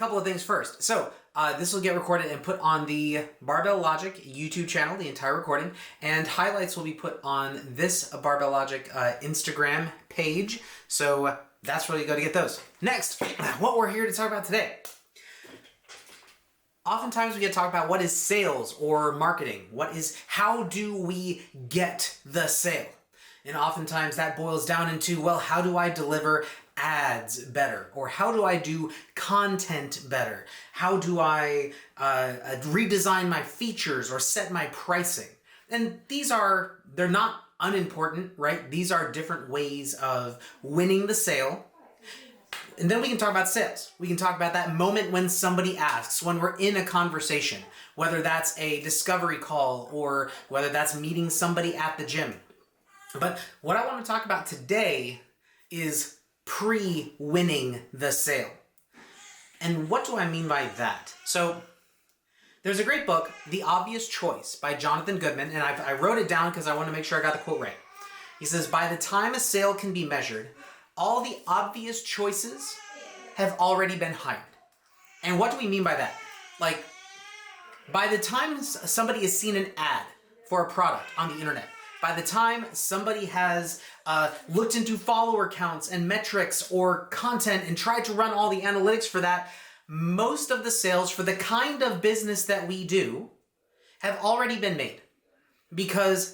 couple of things first. So this will get recorded and put on the Barbell Logic YouTube channel, the entire recording, and highlights will be put on this Barbell Logic Instagram page. So that's where you go to get those. Next, what we're here to talk about today. Oftentimes we get to talk about what is sales or marketing. How do we get the sale? And oftentimes that boils down into, well, how do I deliver ads better? Or how do I do content better? How do I redesign my features or set my pricing? And they're not unimportant, right? These are different ways of winning the sale. And then we can talk about sales. We can talk about that moment when somebody asks, when we're in a conversation, whether that's a discovery call or whether that's meeting somebody at the gym. But what I want to talk about today is pre-winning the sale. And what do I mean by that? So there's a great book, The Obvious Choice by Jonathan Goodman, and I wrote it down because I want to make sure I got the quote right. He says, by the time a sale can be measured, all the obvious choices have already been hired. And what do we mean by that? Like, by the time somebody has seen an ad for a product on the internet, by the time somebody has looked into follower counts and metrics or content and tried to run all the analytics for that, most of the sales for the kind of business that we do have already been made.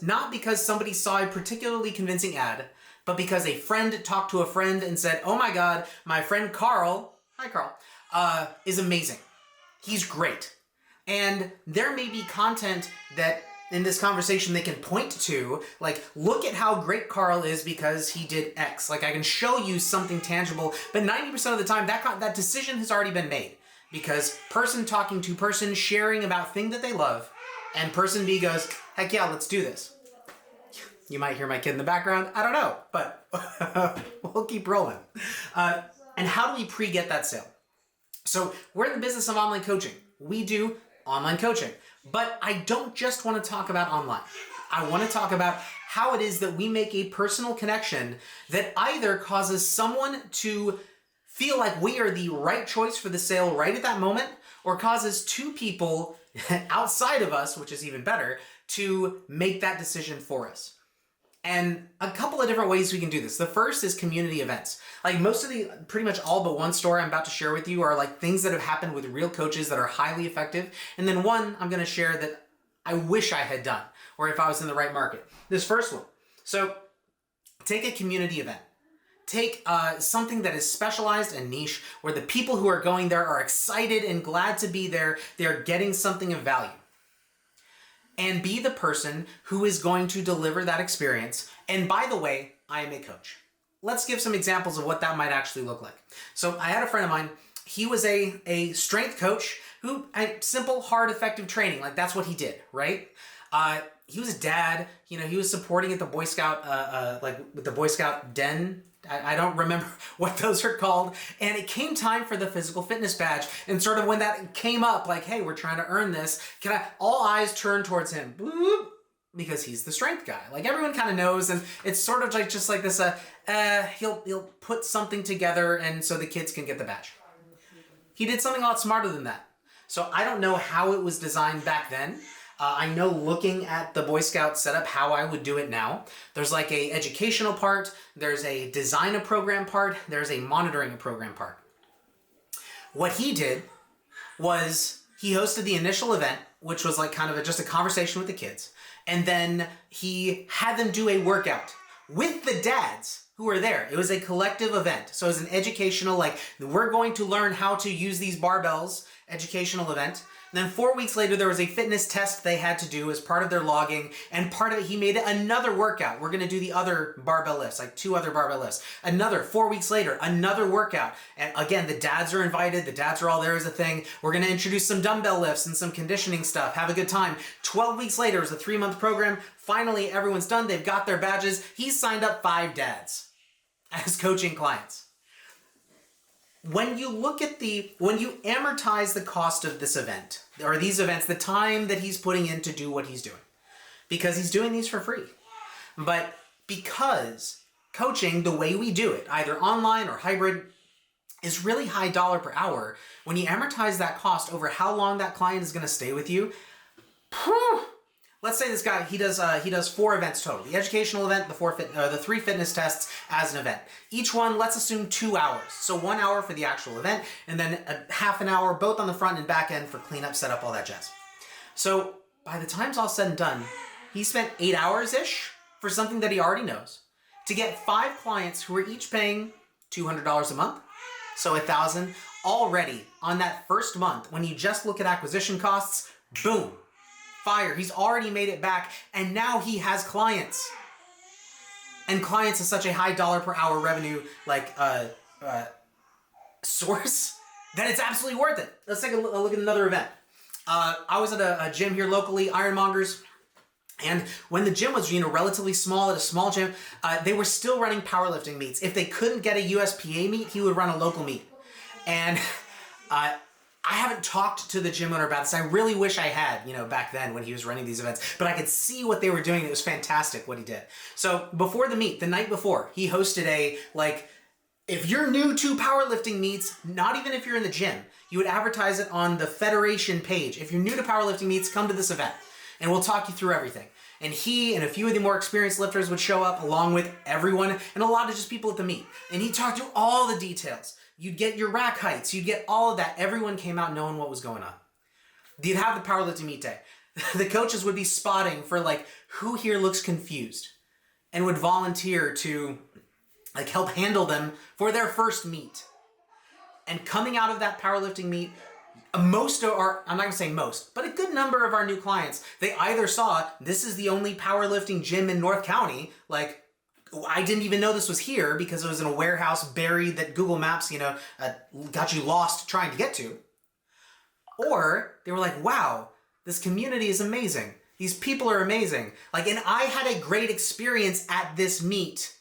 Not because somebody saw a particularly convincing ad, but because a friend talked to a friend and said, oh my God, my friend Carl, hi Carl, is amazing. He's great. And there may be content that in this conversation they can point to, like, look at how great Carl is because he did X. Like, I can show you something tangible, but 90% of the time that decision has already been made because person talking to person sharing about thing that they love, and person B goes, heck yeah, let's do this. You might hear my kid in the background. I don't know, but we'll keep rolling. And how do we pre-get that sale? So we're in the business of online coaching. We do online coaching. But I don't just want to talk about online. I want to talk about how it is that we make a personal connection that either causes someone to feel like we are the right choice for the sale right at that moment, or causes two people outside of us, which is even better, to make that decision for us. And a couple of different ways we can do this. The first is community events. Like pretty much all but one story I'm about to share with you are like things that have happened with real coaches that are highly effective. And then one I'm going to share that I wish I had done, or if I was in the right market. This first one. So take a community event. Take something that is specialized and niche where the people who are going there are excited and glad to be there. They're getting something of value. And be the person who is going to deliver that experience. And by the way, I am a coach. Let's give some examples of what that might actually look like. So I had a friend of mine. He was a strength coach who had simple, hard, effective training. Like that's what he did, right? He was a dad. You know, he was supporting at the Boy Scout, like with the Boy Scout den. I don't remember what those are called. And it came time for the physical fitness badge. And sort of when that came up, like, hey, we're trying to earn this, all eyes turn towards him. Boop, because he's the strength guy. Like everyone kind of knows. And it's sort of like just like this, he'll put something together and so the kids can get the badge. He did something a lot smarter than that. So I don't know how it was designed back then. I know looking at the Boy Scout setup how I would do it now. There's like a educational part, there's a design a program part, there's a monitoring a program part. What he did was he hosted the initial event, which was like kind of just a conversation with the kids. And then he had them do a workout with the dads who were there. It was a collective event. So it was an educational, like, we're going to learn how to use these barbells educational event. And then 4 weeks later, there was a fitness test they had to do as part of their logging. And part of it, he made it another workout. We're going to do the other barbell lifts, like 2 other barbell lifts. Another 4 weeks later, another workout. And again, the dads are invited. The dads are all there as a thing. We're going to introduce some dumbbell lifts and some conditioning stuff. Have a good time. 12 weeks later, it was a 3-month program. Finally, everyone's done. They've got their badges. He signed up 5 dads as coaching clients. When you amortize the cost of this event, or these events, the time that he's putting in to do what he's doing, because he's doing these for free. But because coaching, the way we do it, either online or hybrid, is really high dollar per hour. When you amortize that cost over how long that client is going to stay with you, whew, let's say this guy, he does 4 events total. The educational event, the 3 fitness tests as an event. Each one, let's assume 2 hours. So 1 hour for the actual event, and then a half an hour both on the front and back end for cleanup, setup, all that jazz. So by the time it's all said and done, he spent 8 hours-ish for something that he already knows to get 5 clients who are each paying $200 a month. So $1,000 already on that first month. When you just look at acquisition costs, boom, fire. He's already made it back, and now he has clients. And clients is such a high dollar per hour revenue source that it's absolutely worth it. Let's take a look at another event. I was at a gym here locally, Ironmongers. And when the gym was, relatively small, at a small gym, they were still running powerlifting meets. If they couldn't get a USPA meet, he would run a local meet. And I haven't talked to the gym owner about this. I really wish I had, back then when he was running these events. But I could see what they were doing. It was fantastic what he did. So before the meet, the night before, he hosted if you're new to powerlifting meets, not even if you're in the gym, you would advertise it on the Federation page. If you're new to powerlifting meets, come to this event. And we'll talk you through everything. And he and a few of the more experienced lifters would show up along with everyone and a lot of just people at the meet. And he'd talk through all the details. You'd get your rack heights. You'd get all of that. Everyone came out knowing what was going on. You'd have the powerlifting meet day. The coaches would be spotting for who here looks confused and would volunteer to help handle them for their first meet. And coming out of that powerlifting meet, I'm not going to say most, but a good number of our new clients, they either saw this is the only powerlifting gym in North County, I didn't even know this was here because it was in a warehouse buried that Google Maps, got you lost trying to get to. Or they were like, wow, this community is amazing. These people are amazing. And I had a great experience at this meet.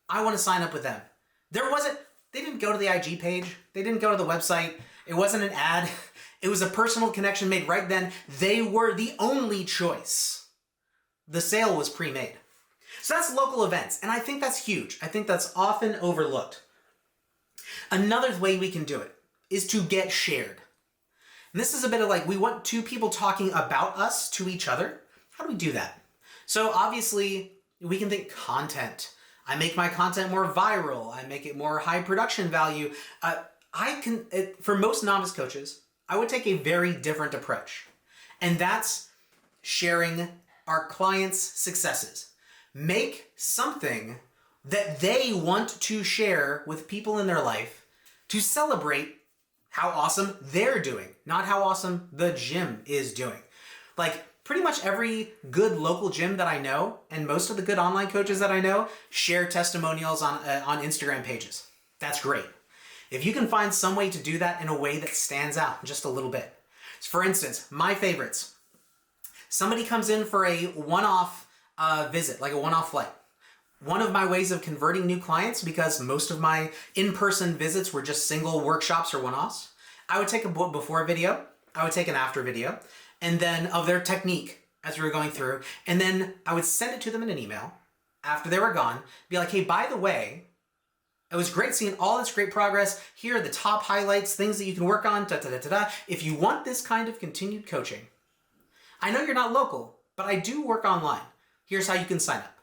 I want to sign up with them. They didn't go to the IG page. They didn't go to the website. It wasn't an ad. It was a personal connection made right then. They were the only choice. The sale was pre-made. So that's local events, and I think that's huge. I think that's often overlooked. Another way we can do it is to get shared. And this is a bit of we want 2 people talking about us to each other. How do we do that? So obviously, we can think content. I make my content more viral. I make it more high production value. For most novice coaches, I would take a very different approach. And that's sharing our clients' successes. Make something that they want to share with people in their life to celebrate how awesome they're doing, not how awesome the gym is doing. Pretty much every good local gym that I know, and most of the good online coaches that I know, share testimonials on Instagram pages. That's great. If you can find some way to do that in a way that stands out just a little bit. For instance, my favorites. Somebody comes in for a one-off visit, a one-off flight. One of my ways of converting new clients, because most of my in-person visits were just single workshops or one-offs, I would take a before video, I would take an after video, and then of their technique as we were going through, and then I would send it to them in an email after they were gone, be like, hey, by the way, it was great seeing all this great progress. Here are the top highlights, things that you can work on, If you want this kind of continued coaching, I know you're not local, but I do work online. Here's how you can sign up.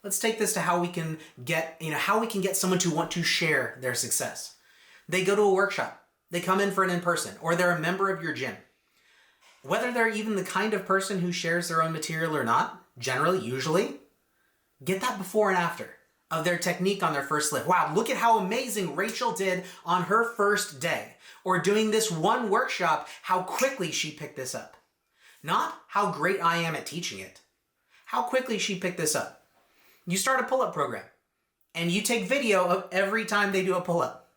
Let's take this to how we can get someone to want to share their success. They go to a workshop. They come in for an in-person, or they're a member of your gym. Whether they're even the kind of person who shares their own material or not, usually, get that before and after of their technique on their first lift. Wow, look at how amazing Rachel did on her first day. Or doing this one workshop, how quickly she picked this up. Not how great I am at teaching it. How quickly she picked this up. You start a pull-up program, and you take video of every time they do a pull-up.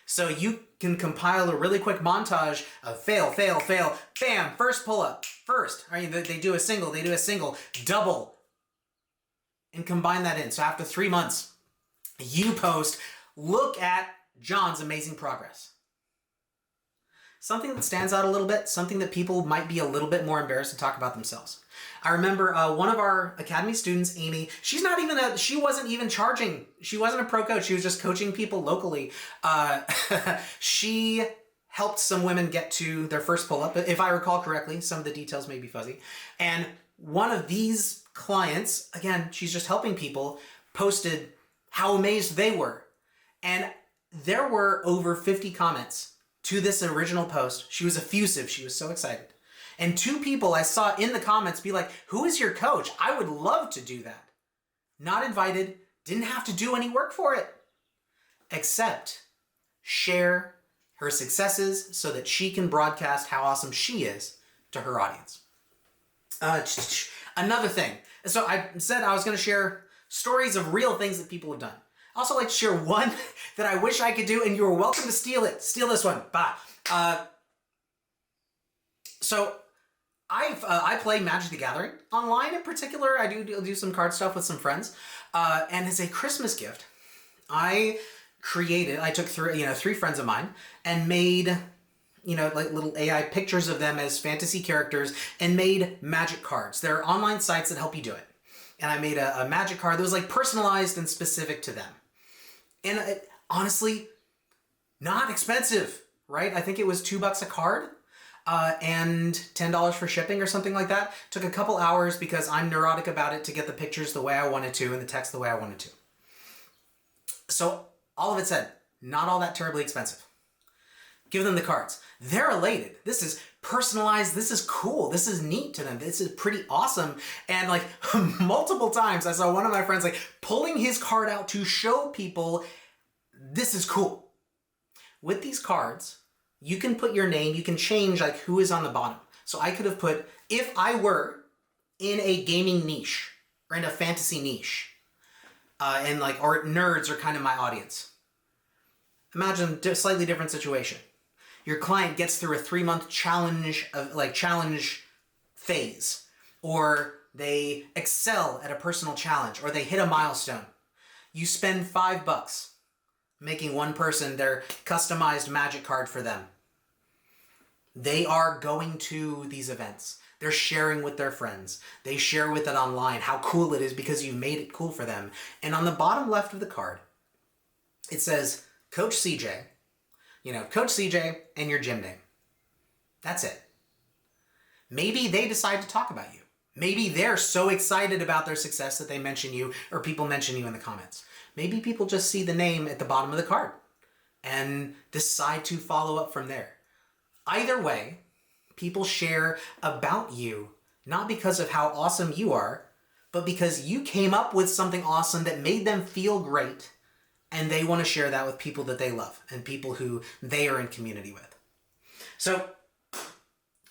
So you can compile a really quick montage of fail, fail, fail, bam, first pull-up, first. They do a single, double, and combine that in. So after 3 months, you post, look at John's amazing progress. something that stands out a little bit, something that people might be a little bit more embarrassed to talk about themselves. I remember one of our academy students, Amy, she wasn't even charging. She wasn't a pro coach. She was just coaching people locally. She helped some women get to their first pull-up. If I recall correctly, some of the details may be fuzzy. And one of these clients, again, she's just helping people, posted how amazed they were. And there were over 50 comments to this original post. She was effusive. She was so excited. And 2 people I saw in the comments be like, who is your coach? I would love to do that. Not invited, didn't have to do any work for it, except share her successes so that she can broadcast how awesome she is to her audience. Another thing. So I said I was going to share stories of real things that people have done. I also like to share one that I wish I could do, and you're welcome to steal it. Steal this one. Bah. So I play Magic the Gathering online in particular. I do some card stuff with some friends. And as a Christmas gift, I took 3 friends of mine and made, like little AI pictures of them as fantasy characters and made magic cards. There are online sites that help you do it. And I made a magic card that was like personalized and specific to them. And honestly, not expensive, right? I think it was $2 a card. And $10 for shipping or something like that. Took a couple hours because I'm neurotic about it to get the pictures the way I wanted to and the text the way I wanted to. So all of it said, not all that terribly expensive. Give them the cards. They're elated. This is personalized. This is cool. This is neat to them. This is pretty awesome. And like multiple times I saw one of my friends like pulling his card out to show people this is cool. With these cards, you can put your name, you can change like who is on the bottom. So I could have put, if I were in a gaming niche or in a fantasy niche, or nerds are kind of my audience. Imagine a slightly different situation. Your client gets through a 3-month challenge phase, or they excel at a personal challenge, or they hit a milestone. You spend $5 making one person their customized magic card for them. They are going to these events. They're sharing with their friends. They share with it online how cool it is because you made it cool for them. And on the bottom left of the card, it says, Coach CJ, Coach CJ and your gym name. That's it. Maybe they decide to talk about you. Maybe they're so excited about their success that they mention you or people mention you in the comments. Maybe people just see the name at the bottom of the card and decide to follow up from there. Either way, people share about you, not because of how awesome you are, but because you came up with something awesome that made them feel great, and they want to share that with people that they love and people who they are in community with. So,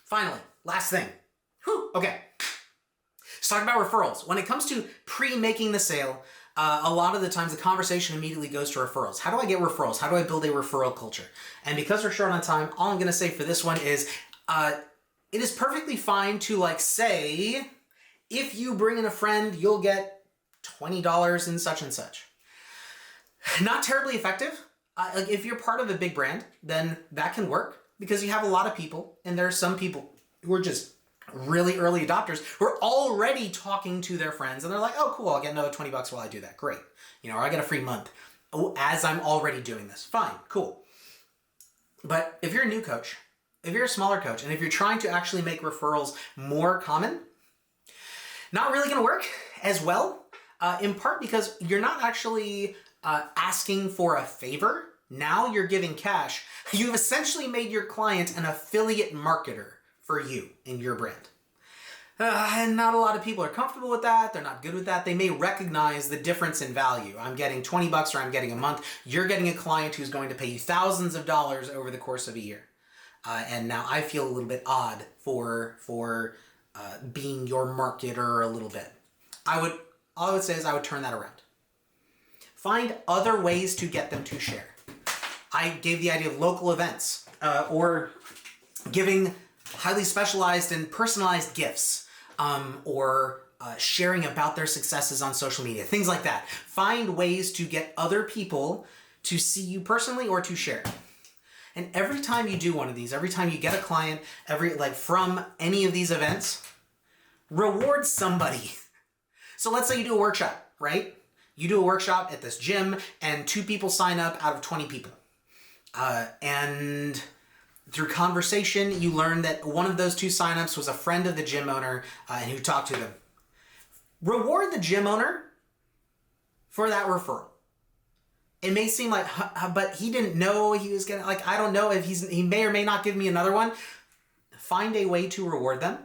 finally, last thing. Okay. Let's talk about referrals. When it comes to pre-making the sale, a lot of the times the conversation immediately goes to referrals. How do I get referrals? How do I build a referral culture? And because we're short on time, all I'm going to say for this one is it is perfectly fine to say, if you bring in a friend, you'll get $20 in such and such. Not terribly effective. If you're part of a big brand, then that can work because you have a lot of people, and there are some people who are just really early adopters who are already talking to their friends, and they're like, oh, cool, I'll get another $20 while I do that. Great. Or I get a free month as I'm already doing this. Fine, cool. But if you're a new coach, if you're a smaller coach, and if you're trying to actually make referrals more common, not really going to work as well, in part because you're not actually asking for a favor. Now you're giving cash. You've essentially made your client an affiliate marketer for you and your brand. And not a lot of people are comfortable with that. They're not good with that. They may recognize the difference in value. I'm getting $20 or I'm getting a month. You're getting a client who's going to pay you thousands of dollars over the course of a year. And now I feel a little bit odd for being your marketer a little bit. All I would say is I would turn that around. Find other ways to get them to share. I gave the idea of local events or giving highly specialized and personalized gifts or sharing about their successes on social media, things like that. Find ways to get other people to see you personally or to share. And every time you do one of these, every time you get a client, from any of these events, reward somebody. So let's say you do a workshop, right? You do a workshop at this gym and 2 people sign up out of 20 people. And through conversation, you learn that one of those 2 signups was a friend of the gym owner and who talked to them. Reward the gym owner for that referral. It may seem like, but he didn't know he was gonna, I don't know if he may or may not give me another one. Find a way to reward them,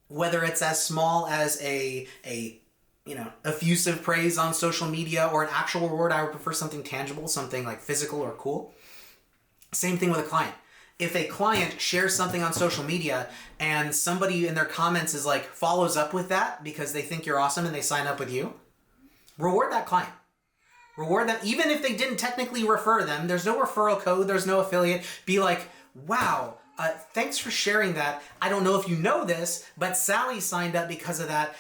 whether it's as small as a effusive praise on social media or an actual reward. I would prefer something tangible, something like physical or cool. Same thing with a client. If a client shares something on social media and somebody in their comments is follows up with that because they think you're awesome and they sign up with you, reward that client. Reward them, even if they didn't technically refer them. There's no referral code, there's no affiliate. Be like, wow, thanks for sharing that. I don't know if you know this, but Sally signed up because of that.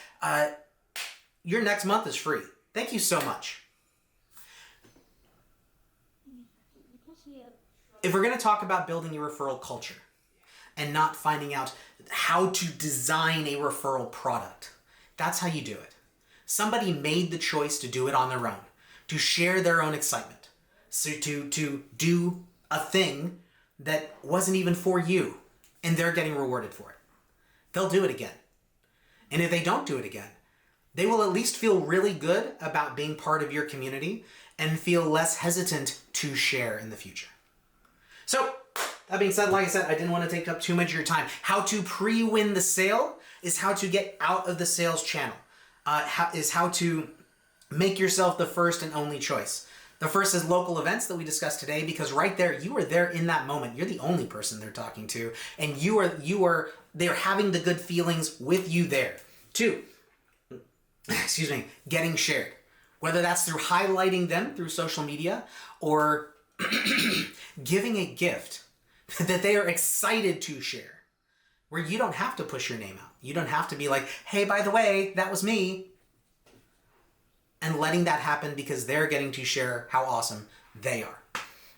Your next month is free. Thank you so much. If we're going to talk about building a referral culture and not finding out how to design a referral product, that's how you do it. Somebody made the choice to do it on their own, to share their own excitement, so to do a thing that wasn't even for you, and they're getting rewarded for it. They'll do it again. And if they don't do it again, they will at least feel really good about being part of your community and feel less hesitant to share in the future. So, that being said, like I said, I didn't want to take up too much of your time. How to pre-win the sale is how to get out of the sales channel. How to make yourself the first and only choice. The first is local events that we discussed today, because right there, you are there in that moment. You're the only person they're talking to, and they're having the good feelings with you there. 2, getting shared. Whether that's through highlighting them through social media or giving a gift that they are excited to share, where you don't have to push your name out. You don't have to be like, hey, by the way, that was me. And letting that happen because they're getting to share how awesome they are.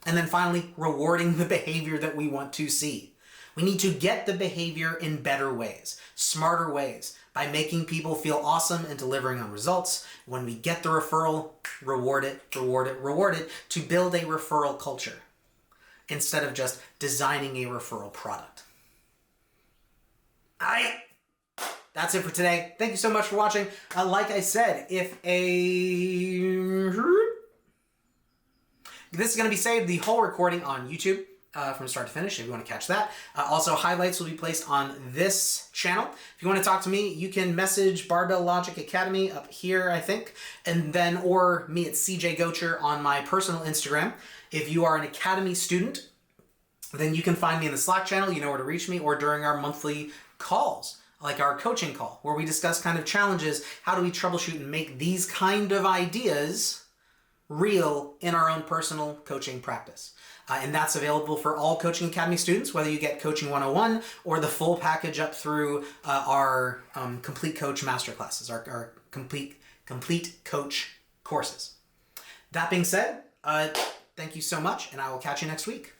And then finally, rewarding the behavior that we want to see. We need to get the behavior in better ways, smarter ways, by making people feel awesome and delivering on results. When we get the referral, reward it, to build a referral culture instead of just designing a referral product. That's it for today. Thank you so much for watching. Like I said, this is going to be saved, the whole recording, on YouTube from start to finish, if you want to catch that. Also, highlights will be placed on this channel. If you want to talk to me, you can message Barbell Logic Academy up here, I think, or me at CJ Gocher on my personal Instagram. If you are an Academy student, then you can find me in the Slack channel. You know where to reach me, or during our monthly calls, like our coaching call, where we discuss kind of challenges. How do we troubleshoot and make these kind of ideas real in our own personal coaching practice? And that's available for all Coaching Academy students, whether you get Coaching 101 or the full package up through our Complete Coach Masterclasses, our Complete Coach courses. That being said, thank you so much, and I will catch you next week.